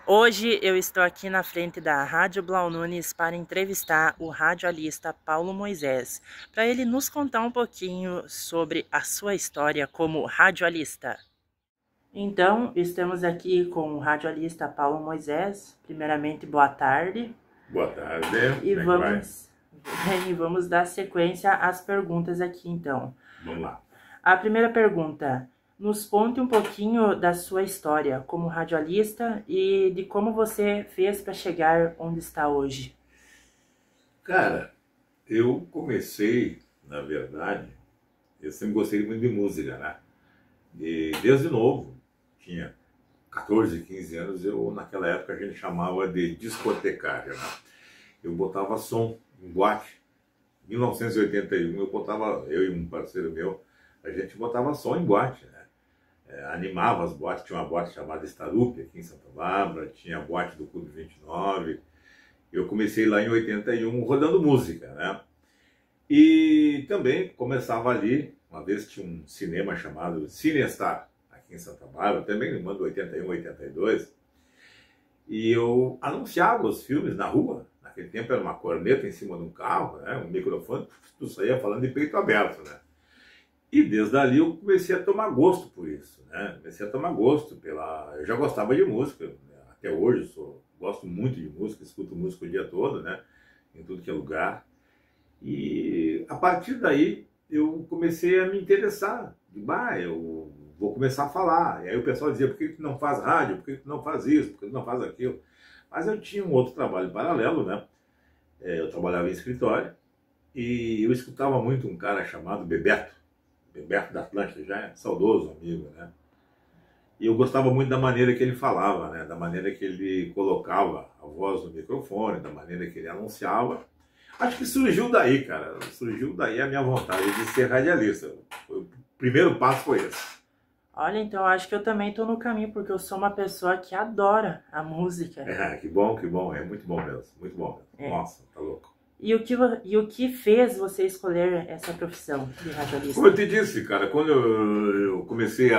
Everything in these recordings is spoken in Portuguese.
Hoje eu estou aqui na frente da Rádio Blau Nunes para entrevistar o radialista Paulo Moisés, para ele nos contar um pouquinho sobre a sua história como radialista. Então, estamos aqui com o radialista Paulo Moisés. Primeiramente, boa tarde. Boa tarde. E vamos dar sequência às perguntas aqui, então. Vamos lá. A primeira pergunta: nos conte um pouquinho da sua história como radialista e de como você fez para chegar onde está hoje. Cara, eu comecei, na verdade, eu sempre gostei muito de música, né? E desde novo, tinha 14, 15 anos, naquela época a gente chamava de discotecário, né? Eu botava som em boate. Em 1981 eu e um parceiro meu, a gente botava som em boate, né? Animava as boates, tinha uma boate chamada Starup aqui em Santa Bárbara, tinha a boate do Clube 29. Eu comecei lá em 81 rodando música, né? E também começava ali, uma vez tinha um cinema chamado Cinestar, aqui em Santa Bárbara, também no ano de 81, 82, e eu anunciava os filmes na rua. Naquele tempo era uma corneta em cima de um carro, né? Um microfone, tu saía falando de peito aberto, né? E desde ali eu comecei a tomar gosto por isso, né? Comecei a tomar gosto Eu já gostava de música, né? Até hoje gosto muito de música, escuto música o dia todo, né? Em tudo que é lugar. E a partir daí eu comecei a me interessar. Eu vou começar a falar. E aí o pessoal dizia: por que tu não faz rádio? Por que tu não faz isso? Por que tu não faz aquilo? Mas eu tinha um outro trabalho paralelo, né? Eu trabalhava em escritório e eu escutava muito um cara chamado Bebeto da Atlântida, já é saudoso amigo, né? E eu gostava muito da maneira que ele falava, né? Da maneira que ele colocava a voz no microfone, da maneira que ele anunciava. Acho que surgiu daí, cara. Surgiu daí a minha vontade de ser radialista. O primeiro passo foi esse. Olha, então acho que eu também estou no caminho, porque eu sou uma pessoa que adora a música. Que bom, que bom. É muito bom mesmo, muito bom mesmo. Nossa, tá louco. E o que fez você escolher essa profissão de radialista? Como eu te disse, cara, quando eu comecei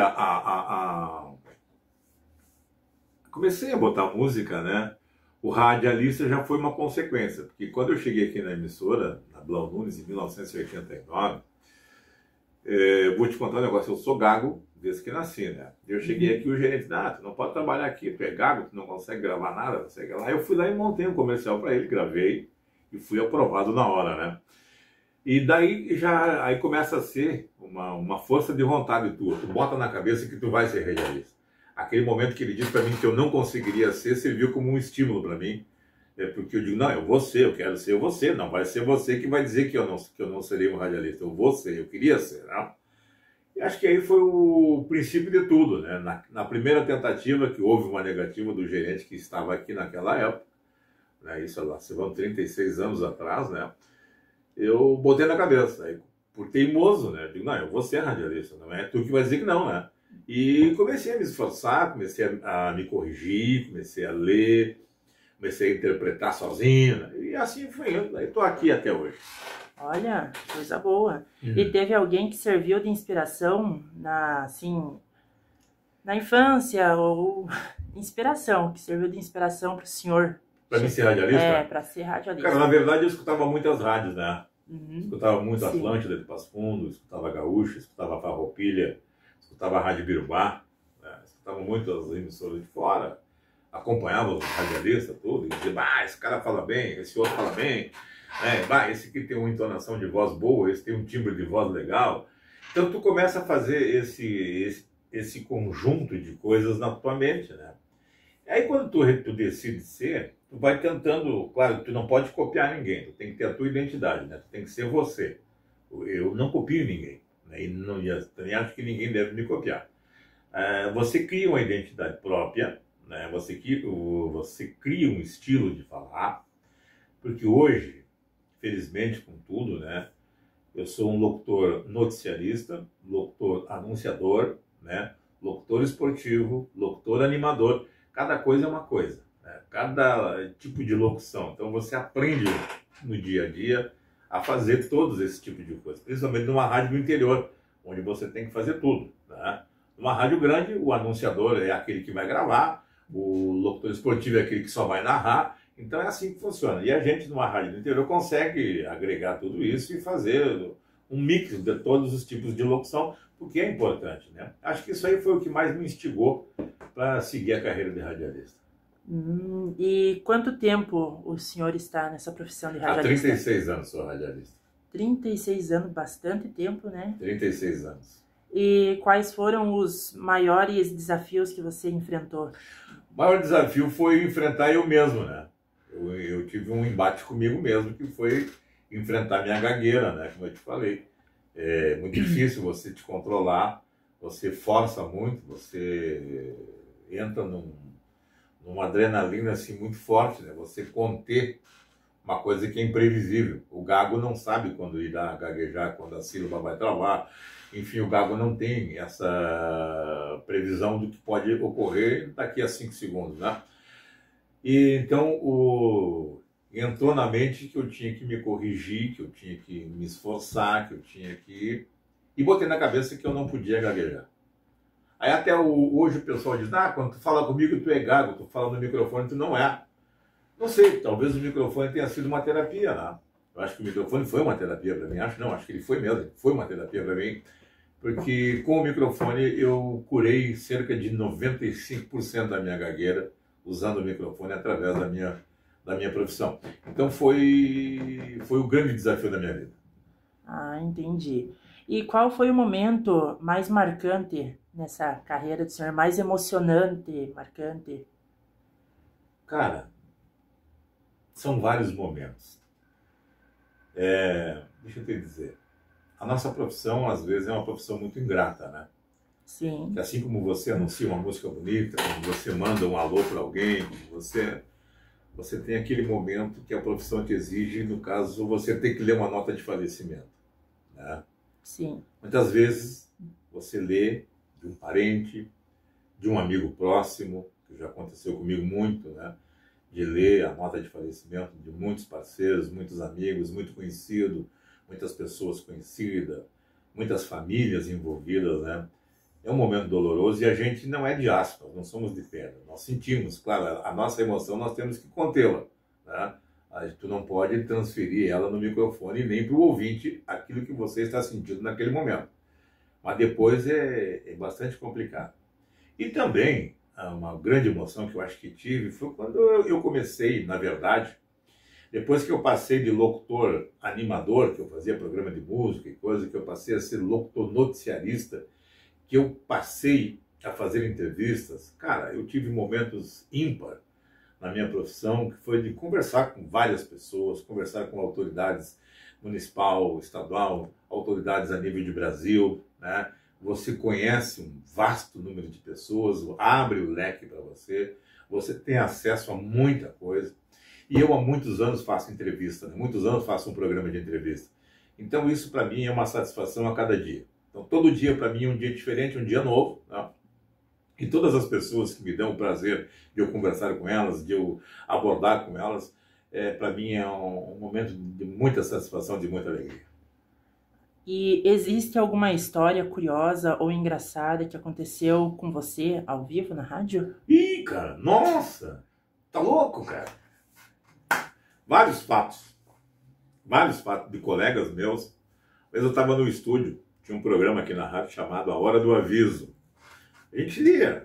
comecei a botar música, né? O radialista já foi uma consequência, porque quando eu cheguei aqui na emissora, na Blau Nunes, em 1989, vou te contar um negócio, eu sou gago desde que nasci, né? Eu cheguei aqui, o gerente disse: tu não pode trabalhar aqui, tu é gago, tu não consegue gravar nada, não sei o que lá. Eu fui lá e montei um comercial para ele, gravei e fui aprovado na hora, né? E daí aí começa a ser uma força de vontade tua, tu bota na cabeça que tu vai ser radialista. Aquele momento que ele disse para mim que eu não conseguiria ser, serviu como um estímulo para mim. Porque eu digo: não, eu vou ser, eu quero ser você. Não vai ser você que vai dizer que eu não serei um radialista. Eu vou ser, eu queria ser, né? E acho que aí foi o princípio de tudo, né? Na primeira tentativa, que houve uma negativa do gerente que estava aqui naquela época, né? Isso lá, se vão 36 anos atrás, né? Eu botei na cabeça, aí, por teimoso, né? Eu digo: não, eu vou ser radialista, não é tu que vai dizer que não, né? E comecei a me esforçar, comecei a me corrigir, comecei a ler, comecei a interpretar sozinho, né? E assim foi indo. Estou aqui até hoje. Olha, coisa boa. E teve alguém que serviu de inspiração na infância, ou inspiração, que serviu de inspiração para o senhor? Para mim ser radialista? Para ser radialista. Cara, na verdade eu escutava muitas rádios, né? Escutava muito Sim. Atlântida de Passo Fundo, escutava Gaúcha, escutava Farroupilha, escutava Rádio Birubá, né? Escutava muito as emissoras de fora, acompanhava os radialistas, tudo, e dizia: esse cara fala bem, esse outro fala bem, né? Esse aqui tem uma entonação de voz boa, esse tem um timbre de voz legal. Então tu começa a fazer esse conjunto de coisas na tua mente, né? E aí quando tu decide ser, tu vai tentando, claro, tu não pode copiar ninguém, tu tem que ter a tua identidade, né? Tu tem que ser você. Eu não copio ninguém, né? E também acho que ninguém deve me copiar. Você cria uma identidade própria, né? Você cria um estilo de falar, porque hoje, felizmente com tudo, né? Eu sou um locutor noticiarista, locutor anunciador, né? Locutor esportivo, locutor animador. Cada coisa é uma coisa, né? Cada tipo de locução. Então você aprende no dia a dia a fazer todos esses tipos de coisas, principalmente numa rádio do interior, onde você tem que fazer tudo, né? Numa rádio grande, o anunciador é aquele que vai gravar, O locutor esportivo é aquele que só vai narrar. Então é assim que funciona. E a gente, numa rádio do interior, consegue agregar tudo isso e fazer um mix de todos os tipos de locução, porque é importante, né? Acho que isso aí foi o que mais me instigou para seguir a carreira de radialista. E quanto tempo o senhor está nessa profissão de Há radialista? 36 anos sou radialista. 36 anos, bastante tempo, né? 36 anos. E quais foram os maiores desafios que você enfrentou? O maior desafio foi enfrentar eu mesmo, né? Eu tive um embate comigo mesmo, que foi enfrentar minha gagueira, né? Como eu te falei. É muito difícil você te controlar, você força muito, você entra numa adrenalina assim muito forte, né? Você conter uma coisa que é imprevisível. O gago não sabe quando irá gaguejar, quando a sílaba vai travar. Enfim, o gago não tem essa previsão do que pode ocorrer daqui a 5 segundos, né? E então entrou na mente que eu tinha que me corrigir, que eu tinha que me esforçar, que eu tinha que... E botei na cabeça que eu não podia gaguejar. Aí até hoje o pessoal diz, quando tu fala comigo tu é gago, tu fala no microfone tu não é. Não sei, talvez o microfone tenha sido uma terapia, né? Eu acho que o microfone foi uma terapia para mim, acho que ele foi mesmo, foi uma terapia para mim, porque com o microfone eu curei cerca de 95% da minha gagueira usando o microfone através da minha profissão. Então foi o grande desafio da minha vida. Ah, entendi. E qual foi o momento mais marcante nessa carreira do senhor, mais emocionante, marcante? Cara, são vários momentos. Deixa eu te dizer, a nossa profissão às vezes é uma profissão muito ingrata, né? Sim. Que assim como você anuncia uma música bonita, como você manda um alô para alguém, você tem aquele momento que a profissão te exige, no caso, você tem que ler uma nota de falecimento, né? Sim. Muitas vezes você lê de um parente, de um amigo próximo, que já aconteceu comigo muito, né? De ler a nota de falecimento de muitos parceiros, muitos amigos, muito conhecido, muitas pessoas conhecidas, muitas famílias envolvidas, né? É um momento doloroso e a gente não é de aspas, não somos de pedra. Nós sentimos, claro, a nossa emoção nós temos que contê-la, né? Tu não pode transferir ela no microfone nem para o ouvinte aquilo que você está sentindo naquele momento. Mas depois é bastante complicado. E também, uma grande emoção que eu acho que tive foi quando eu comecei, na verdade, depois que eu passei de locutor animador, que eu fazia programa de música e coisa, que eu passei a ser locutor noticiarista, que eu passei a fazer entrevistas, cara, eu tive momentos ímpar na minha profissão, que foi de conversar com várias pessoas, conversar com autoridades municipal, estadual, autoridades a nível de Brasil, né? Você conhece um vasto número de pessoas, abre o leque para você, você tem acesso a muita coisa. E eu há muitos anos faço entrevista, né? Muitos anos faço um programa de entrevista. Então isso para mim é uma satisfação a cada dia. Então todo dia para mim é um dia diferente, um dia novo, né? E todas as pessoas que me dão o prazer de eu conversar com elas, de eu abordar com elas, para mim é um momento de muita satisfação, de muita alegria. E existe alguma história curiosa ou engraçada que aconteceu com você ao vivo na rádio? Ih, cara, nossa! Tá louco, cara? Vários fatos de colegas meus. Mas eu estava no estúdio, tinha um programa aqui na rádio chamado A Hora do Aviso. A gente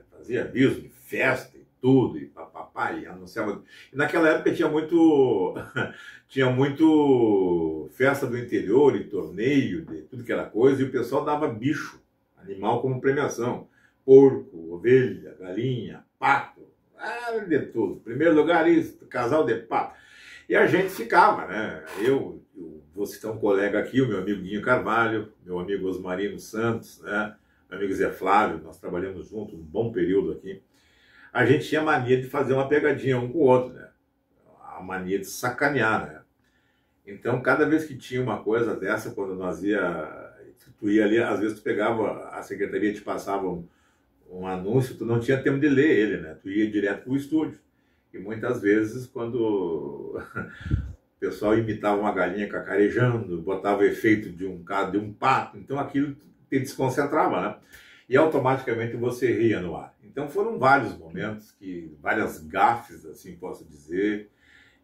fazia aviso de festa e tudo, e papapá, e anunciava. E naquela época tinha muito festa do interior e torneio, de tudo que era coisa, e o pessoal dava bicho, animal como premiação. Porco, ovelha, galinha, pato, de tudo. Primeiro lugar isso, casal de pato. E a gente ficava, né? Eu vou citar um colega aqui, o meu amigo Guinho Carvalho, meu amigo Osmarino Santos, né? Meu amigo Zé Flávio, nós trabalhamos juntos um bom período aqui. A gente tinha mania de fazer uma pegadinha um com o outro, né? A mania de sacanear, né? Então, cada vez que tinha uma coisa dessa, quando tu ia ali, às vezes tu pegava, a secretaria te passava um anúncio, tu não tinha tempo de ler ele, né? Tu ia direto pro estúdio. E muitas vezes, quando o pessoal imitava uma galinha cacarejando, botava efeito de um pato, então aquilo te desconcentrava, né? e automaticamente você ria no ar. Então foram vários momentos, várias gafes, assim posso dizer.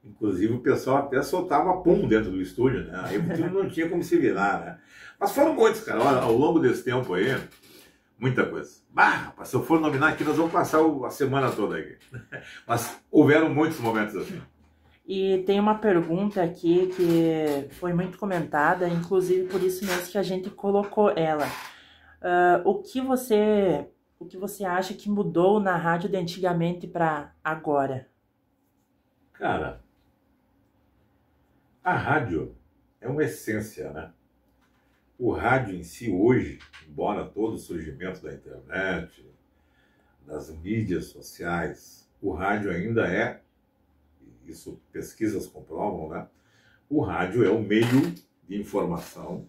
Inclusive o pessoal até soltava pum dentro do estúdio, né? Aí não tinha como se virar, né? Mas foram muitos, cara. Olha, ao longo desse tempo aí, muita coisa. Rapaz, se eu for nominar aqui, nós vamos passar a semana toda aqui. Mas houveram muitos momentos assim. E tem uma pergunta aqui que foi muito comentada, inclusive por isso mesmo que a gente colocou ela. O que você acha que mudou na rádio de antigamente para agora? Cara, a rádio é uma essência, né? O rádio em si hoje, embora todo o surgimento da internet, das mídias sociais, o rádio ainda é, isso pesquisas comprovam, né? O rádio é o meio de informação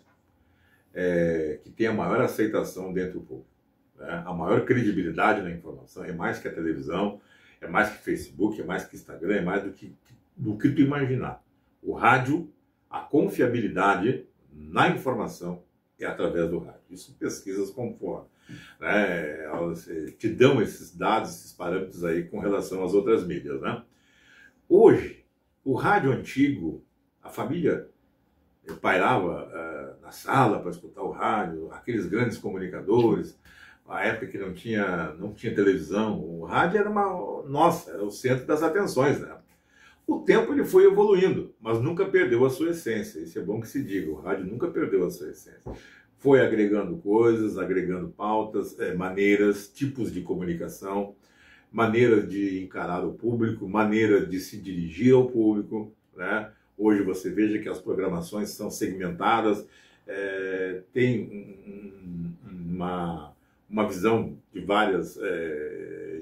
que tem a maior aceitação dentro do povo, né? A maior credibilidade na informação, é mais que a televisão, é mais que Facebook, é mais que Instagram, é mais do que tu imaginar. O rádio, a confiabilidade na informação é através do rádio. Isso pesquisas comprovam, né? Elas te dão esses dados, esses parâmetros aí com relação às outras mídias, né? Hoje, o rádio antigo, a família pairava na sala para escutar o rádio, aqueles grandes comunicadores, a época que não tinha televisão, o rádio era era o centro das atenções, né? O tempo ele foi evoluindo, mas nunca perdeu a sua essência. Isso é bom que se diga, o rádio nunca perdeu a sua essência. Foi agregando coisas, agregando pautas, maneiras, tipos de comunicação, maneiras de encarar o público, maneiras de se dirigir ao público, né? Hoje você veja que as programações são segmentadas, tem uma visão de várias,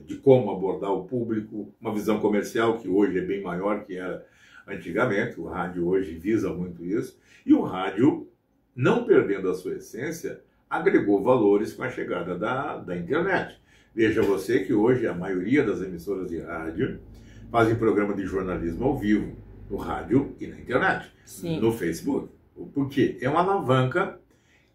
de como abordar o público, uma visão comercial que hoje é bem maior que era antigamente. O rádio hoje visa muito isso, e o rádio, não perdendo a sua essência, agregou valores com a chegada da internet. Veja você que hoje a maioria das emissoras de rádio fazem programa de jornalismo ao vivo, no rádio e na internet, Sim. No Facebook. Por quê? É uma alavanca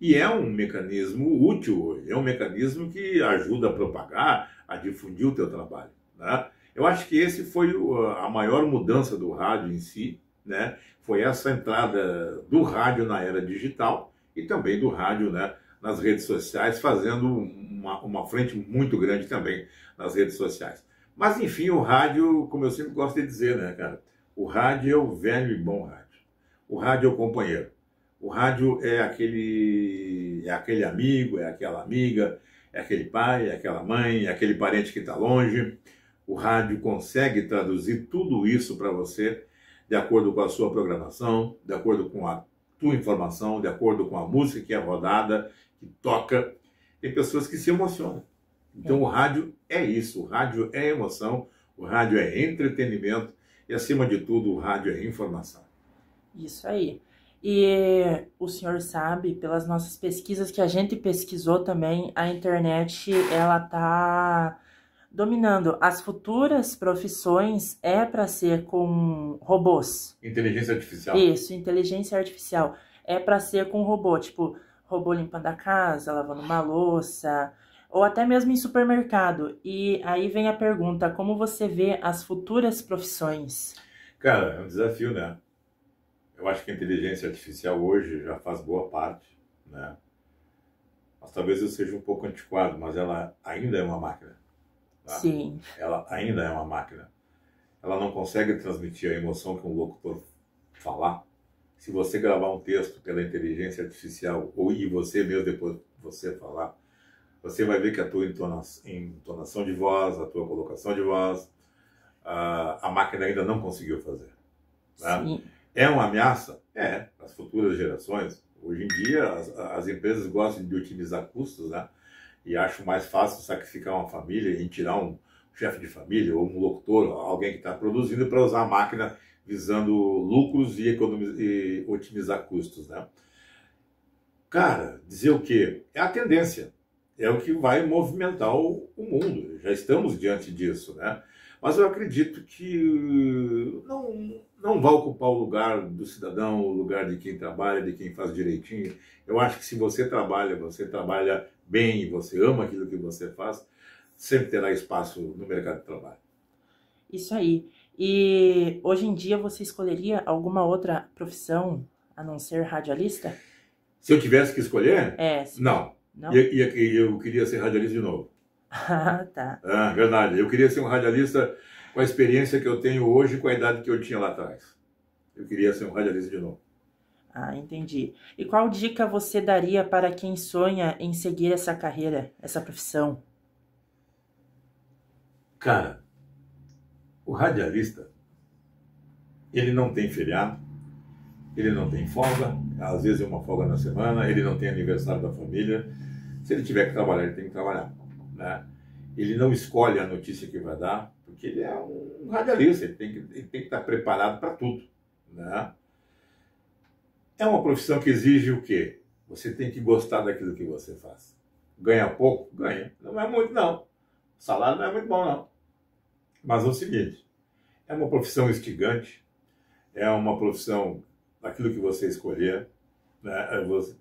e é um mecanismo útil hoje, é um mecanismo que ajuda a propagar, a difundir o teu trabalho, né? Eu acho que esse foi a maior mudança do rádio em si, né? Foi essa entrada do rádio na era digital e também do rádio, né, nas redes sociais, fazendo uma frente muito grande também nas redes sociais. Mas, enfim, o rádio, como eu sempre gosto de dizer, né, cara? O rádio é o velho e bom rádio. O rádio é o companheiro. O rádio é aquele amigo, é aquela amiga, é aquele pai, é aquela mãe, é aquele parente que está longe. O rádio consegue traduzir tudo isso para você de acordo com a sua programação, de acordo com a tua informação, de acordo com a música que é rodada, que toca. Tem pessoas que se emocionam. Então o rádio é isso, o rádio é emoção, o rádio é entretenimento e, acima de tudo, o rádio é informação. Isso aí. E o senhor sabe, pelas nossas pesquisas que a gente pesquisou também, a internet, ela tá dominando. As futuras profissões para ser com robôs. Inteligência artificial. Isso, inteligência artificial. É para ser com robô, tipo, robô limpando a casa, lavando uma louça, ou até mesmo em supermercado. E aí vem a pergunta, como você vê as futuras profissões? Cara, é um desafio, né? Eu acho que a inteligência artificial hoje já faz boa parte, né? Mas talvez eu seja um pouco antiquado, mas ela ainda é uma máquina. Tá? Sim. Ela ainda é uma máquina. Ela não consegue transmitir a emoção que um locutor falar. Se você gravar um texto pela inteligência artificial e você mesmo depois você falar, você vai ver que a tua entonação de voz, a tua colocação de voz, a máquina ainda não conseguiu fazer. Né? Sim. É uma ameaça? É, para as futuras gerações. Hoje em dia, as empresas gostam de otimizar custos, né? E acham mais fácil sacrificar uma família e tirar um chefe de família ou um locutor, alguém que está produzindo, para usar a máquina visando lucros e otimizar custos, né? Cara, dizer o quê? É a tendência. É o que vai movimentar o mundo. Já estamos diante disso, né? Mas eu acredito que não vai ocupar o lugar do cidadão, o lugar de quem trabalha, de quem faz direitinho. Eu acho que se você trabalha bem e você ama aquilo que você faz, sempre terá espaço no mercado de trabalho. Isso aí. E hoje em dia você escolheria alguma outra profissão a não ser radialista? Se eu tivesse que escolher, Sim. não. Não? Eu queria ser radialista de novo. Ah, tá. Verdade. Eu queria ser um radialista com a experiência que eu tenho hoje e com a idade que eu tinha lá atrás. Eu queria ser um radialista de novo. Ah, entendi. E qual dica você daria para quem sonha em seguir essa carreira, essa profissão? Cara, o radialista, ele não tem feriado, ele não tem folga, às vezes é uma folga na semana, ele não tem aniversário da família. Se ele tiver que trabalhar, ele tem que trabalhar, né? Ele não escolhe a notícia que vai dar, porque ele é um radialista, ele tem que estar preparado para tudo, né? É uma profissão que exige o quê? Você tem que gostar daquilo que você faz. Ganha pouco? Ganha. Não é muito, não. O salário não é muito bom, não. Mas é o seguinte, é uma profissão instigante, é uma profissão daquilo que você escolher, né?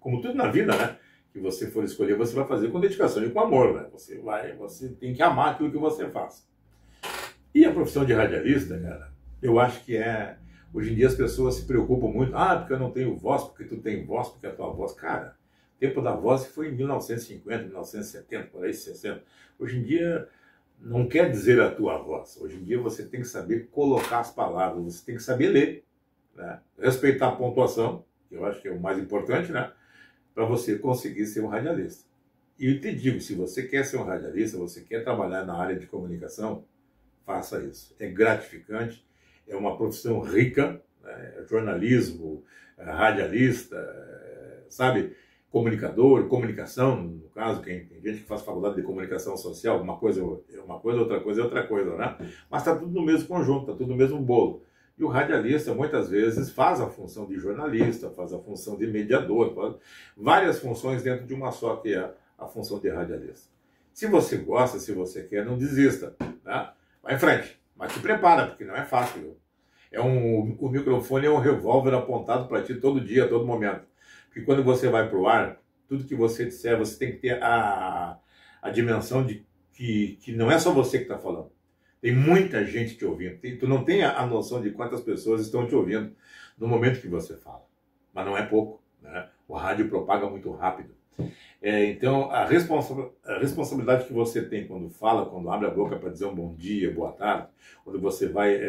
Como tudo na vida, né? Que você for escolher, você vai fazer com dedicação e com amor, né? Você tem que amar aquilo que você faz. E a profissão de radialista, cara, eu acho que hoje em dia as pessoas se preocupam muito. Porque eu não tenho voz, porque tu tem voz, porque a tua voz... Cara, o tempo da voz foi em 1950, 1970, por aí, 60. Hoje em dia não quer dizer a tua voz. Hoje em dia você tem que saber colocar as palavras, você tem que saber ler, né? Respeitar a pontuação, que eu acho que é o mais importante, né? Para você conseguir ser um radialista. E eu te digo, se você quer ser um radialista, você quer trabalhar na área de comunicação, faça isso. É gratificante, é uma profissão rica, né? Jornalismo, radialista, sabe? Comunicador, comunicação, no caso, tem gente que faz faculdade de comunicação social, uma coisa é uma coisa, outra coisa é outra coisa, né? Mas está tudo no mesmo conjunto, está tudo no mesmo bolo. E o radialista, muitas vezes, faz a função de jornalista, faz a função de mediador, faz várias funções dentro de uma só, que é a função de radialista. Se você gosta, se você quer, não desista, né? Vai em frente, mas te prepara, porque não é fácil. O microfone é um revólver apontado para ti todo dia, a todo momento. Porque quando você vai para o ar, tudo que você disser, você tem que ter a dimensão de que não é só você que está falando. Tem muita gente te ouvindo. Tu não tem a noção de quantas pessoas estão te ouvindo no momento que você fala. Mas não é pouco, né? O rádio propaga muito rápido. Então, a responsabilidade que você tem quando fala, quando abre a boca para dizer um bom dia, boa tarde, quando você vai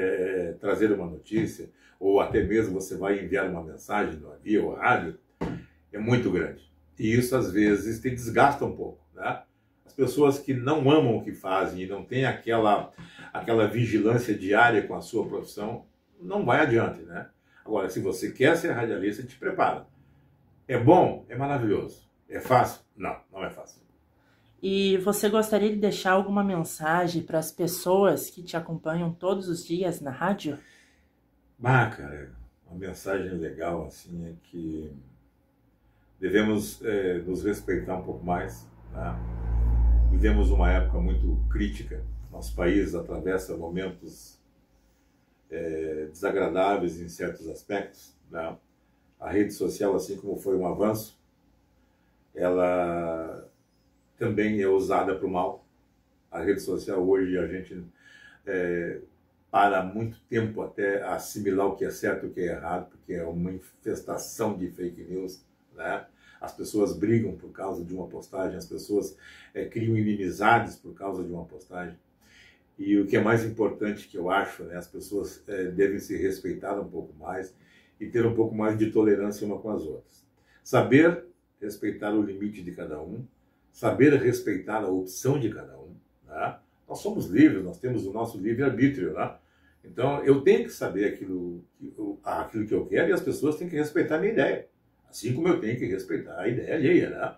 trazer uma notícia, ou até mesmo você vai enviar uma mensagem via o rádio, é muito grande. E isso, às vezes, te desgasta um pouco, né? As pessoas que não amam o que fazem e não têm aquela vigilância diária com a sua profissão, não vai adiante, né? Agora, se você quer ser radialista, te prepara. É bom? É maravilhoso. É fácil? Não, não é fácil. E você gostaria de deixar alguma mensagem para as pessoas que te acompanham todos os dias na rádio? Cara, uma mensagem legal, assim, é que devemos nos respeitar um pouco mais, né? Vivemos uma época muito crítica. Nosso país atravessa momentos desagradáveis em certos aspectos, né? A rede social, assim como foi um avanço, ela também é usada para o mal. A rede social hoje, a gente para muito tempo até assimilar o que é certo e o que é errado, porque é uma infestação de fake news, né? As pessoas brigam por causa de uma postagem, as pessoas criam inimizades por causa de uma postagem. E o que é mais importante, que eu acho, né, as pessoas devem se respeitar um pouco mais e ter um pouco mais de tolerância uma com as outras. Saber respeitar o limite de cada um, saber respeitar a opção de cada um, né? Nós somos livres, nós temos o nosso livre-arbítrio, né? Então, eu tenho que saber aquilo que eu quero e as pessoas têm que respeitar a minha ideia. Assim como eu tenho que respeitar a ideia alheia, né?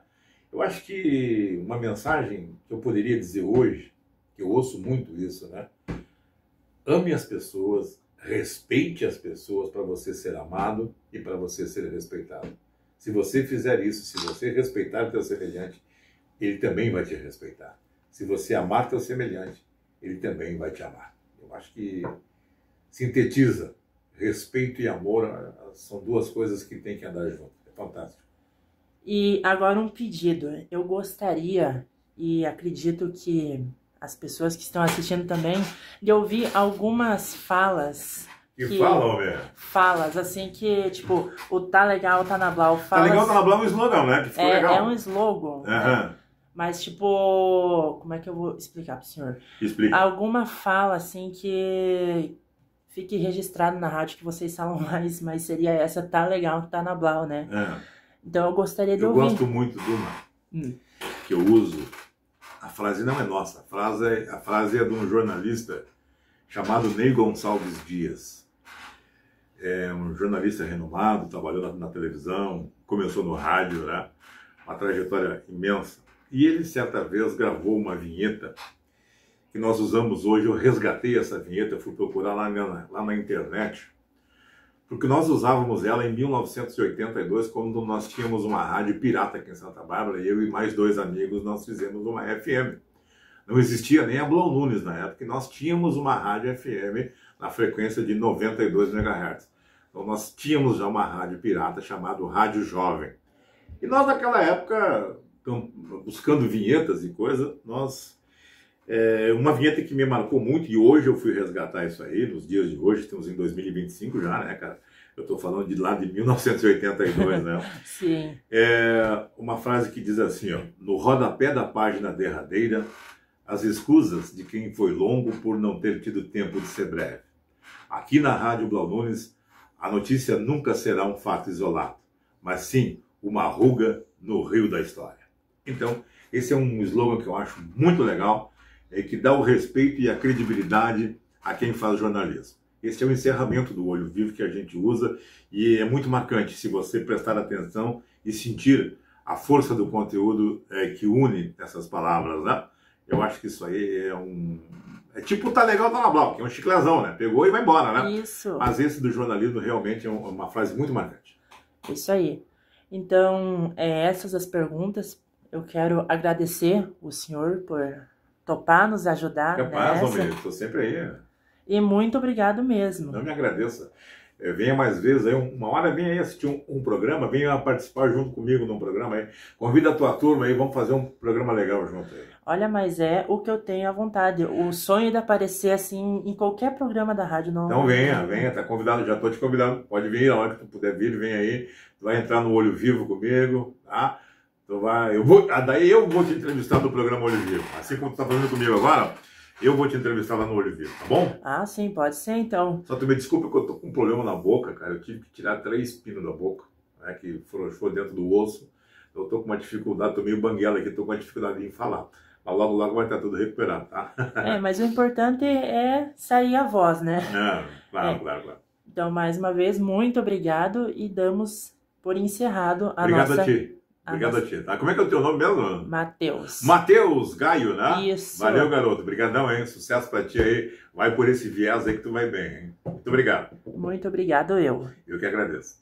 Eu acho que uma mensagem que eu poderia dizer hoje, que eu ouço muito isso, né? Ame as pessoas, respeite as pessoas para você ser amado e para você ser respeitado. Se você fizer isso, se você respeitar o teu semelhante, ele também vai te respeitar. Se você amar teu semelhante, ele também vai te amar. Eu acho que sintetiza. Respeito e amor são duas coisas que têm que andar junto. É fantástico. E agora um pedido. Eu gostaria, e acredito que as pessoas que estão assistindo também, de ouvir algumas falas. Que falam, velho? Falas, assim, que, tipo, o tá legal, tá na Blau. Tá legal, tá na Blau é um slogan, né? Que ficou legal. É um slogan. Né? Mas, tipo, como é que eu vou explicar pro senhor? Explica. Alguma fala, assim, que fique registrado na rádio que vocês falam mais, mas seria essa, tá legal, tá na Blau, né? Então eu gostaria de ouvir. Eu gosto muito de uma que eu uso. A frase não é nossa, a frase é de um jornalista chamado Ney Gonçalves Dias. É um jornalista renomado, trabalhou na televisão, começou no rádio, né? Uma trajetória imensa. E ele, certa vez, gravou uma vinheta que nós usamos hoje. Eu resgatei essa vinheta, fui procurar lá na internet, porque nós usávamos ela em 1982, quando nós tínhamos uma rádio pirata aqui em Santa Bárbara, e eu e mais 2 amigos nós fizemos uma FM. Não existia nem a Blau Nunes na época, e nós tínhamos uma rádio FM na frequência de 92 MHz. Então nós tínhamos já uma rádio pirata chamada Rádio Jovem. E nós naquela época, buscando vinhetas e coisa, uma vinheta que me marcou muito, e hoje eu fui resgatar isso aí, nos dias de hoje, estamos em 2025 já, né, cara? Eu tô falando de lá de 1982, né? Sim. Uma frase que diz assim, ó: no rodapé da página derradeira, as escusas de quem foi longo por não ter tido tempo de ser breve. Aqui na Rádio Blau Nunes, a notícia nunca será um fato isolado, mas sim uma ruga no rio da história. Então, esse é um slogan que eu acho muito legal, que dá o respeito e a credibilidade a quem faz jornalismo. Esse é o encerramento do Olho Vivo que a gente usa, e é muito marcante se você prestar atenção e sentir a força do conteúdo que une essas palavras, né? Eu acho que isso aí é tipo tá legal, tá na Blau, que é um chiclezão, né? Pegou e vai embora, né? Isso. Mas esse do jornalismo realmente é uma frase muito marcante. Isso aí. Então, essas as perguntas. Eu quero agradecer o senhor por topar nos ajudar. Capaz, homem, eu estou sempre aí. E muito obrigado mesmo. Não me agradeça. Venha mais vezes aí, uma hora venha aí assistir um programa, venha participar junto comigo num programa aí. Convida a tua turma aí, vamos fazer um programa legal junto aí. Olha, mas é o que eu tenho à vontade. O sonho de aparecer assim em qualquer programa da rádio. Não... Então venha, tá convidado, já estou te convidando. Pode vir, a hora que tu puder vir, vem aí. Tu vai entrar no Olho Vivo comigo, tá? Daí eu vou te entrevistar no programa Olho Vivo. Assim como tu tá fazendo comigo agora, eu vou te entrevistar lá no Olho Vivo, tá bom? Ah, sim, pode ser então. Só tu me desculpa que eu tô com um problema na boca, cara. Eu tive que tirar 3 pinos da boca, né, que frouxou dentro do osso. Eu tô com uma dificuldade, tô meio banguela aqui, tô com uma dificuldade em falar. Mas logo vai estar tudo recuperado, tá? Mas o importante é sair a voz, né? Claro. Então, mais uma vez, muito obrigado e damos por encerrado a Obrigado nossa... a ti. Obrigado a ti, tá? Como é que é o teu nome mesmo? Matheus. Matheus Gaio, né? Isso. Valeu, garoto. Obrigadão, hein? Sucesso pra ti aí. Vai por esse viés aí que tu vai bem, hein? Muito obrigado. Muito obrigado, eu. Eu que agradeço.